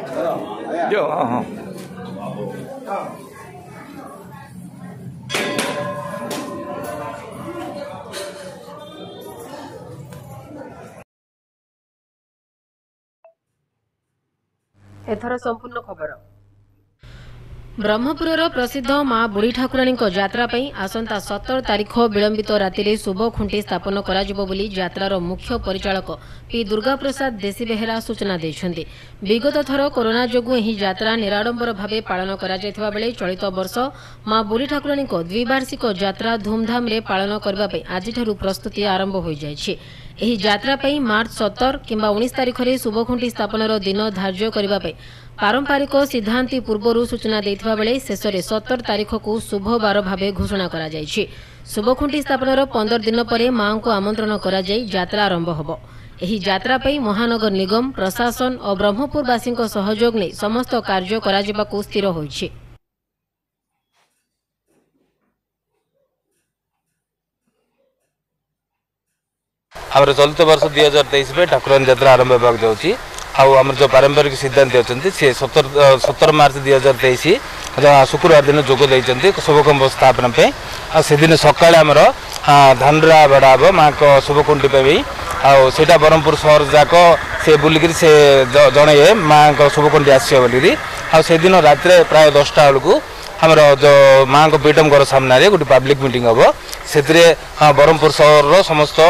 जो हाँ हाँ एथर संपूर्ण खबर। ब्रह्मपुर प्रसिद्ध मां बुढ़ी ठाकुराणी यात्रा आसंता 17 तारीख विलंबित राति शुभ खुंटी स्थापन कर मुख्य परिचालक पी दुर्गा प्रसाद देशी बेहेरा सूचना देते। विगत थर कोरोना जोगु एही यात्रा निराडंबर भाव पालन करा बेले चलित वर्ष मां बुढ़ी ठाकुराणी द्विवार्षिक यात्रा धूमधाम रे पालन करने आज प्रस्तुति आरंभ हो जाइछि। एही यात्रा मार्च 17 किंबा 19 तारीख में शुभखुंटी स्थापन दिन धार्य करने पारंपरिक सिद्धांति पूर्व सूचना देथिबा बेले शेष में 17 तारीख को शुभ बार भाव घोषणा करा जाइछि। शुभखुंटी स्थापन 15 दिन पर मां को आमंत्रण करा जाई यात्रा आरंभ होबो। एही यात्रा महानगर निगम प्रशासन और ब्रह्मपुरवासी सहयोग ने समस्त कार्य करा जिबाकू स्थिर होइछि। आम चलित वर्ष 2023 में ठाकुराणी यात्रा आरंभ होगा जाऊँगी। आम जो पारंपरिक सिद्धांत अच्छे सी 17 मार्च 2023 शुक्रवार दिन जोग देते शुभकुंभ स्थापना से दिन सकाଳେ आमर धानरा बड़ा हम माँ को शुभकुंडी आटा ब्रह्मपुर सहर जाक से बुलिक से जड़े माँ को शुभकुंडी आसदिन रात प्राय 10टा बेलू आमर जो माँ को पीठम घर सामने गोटे पब्लिक मीटिंग हम से ब्रह्मपुर सहर समस्त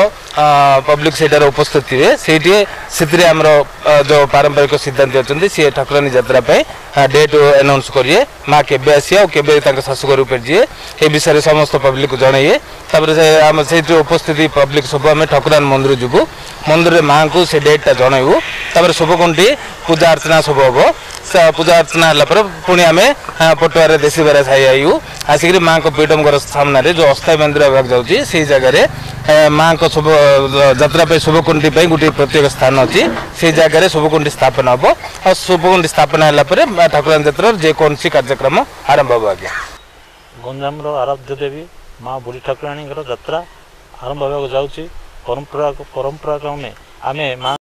पब्लिक सेटार उपस्थित थे आमर जो पारंपरिक सिद्धांत अच्छे सी ठाकुराणी यात्रा डेट अनाउंस करिए माँ केबे आसिया के शाशुक रूप जी ए विषय समस्त पब्लिक को जनइए आम से उपस्थित पब्लिक सब आम ठाकुराणी मंदिर जीवु मंदिर माँ को से डेटा जनइबू शुभकुंडी पूजा अर्चना सब हम पूजा अर्चना है पुणी आम पटुआर देशी बेरा साई आयु आसिक माँ को पीठम घर सामने जो अस्थायी मंदिर भाग जाऊँगी से जगह माँ को शुभ यात्रा शुभकुंडी गोटे प्रत्येक स्थान अच्छी से जगह शुभकुंडी स्थापन हम और शुभकुंडी स्थापन है ठाकुराणी यात्रा जेकोसी कार्यक्रम आरंभ हो। आज्ञा गंजाम आराध्य देवी माँ बुढ़ी ठाकुराणी यात्रा आरंभ होगा जाऊँगी। परंपरा क्रमे आम माँ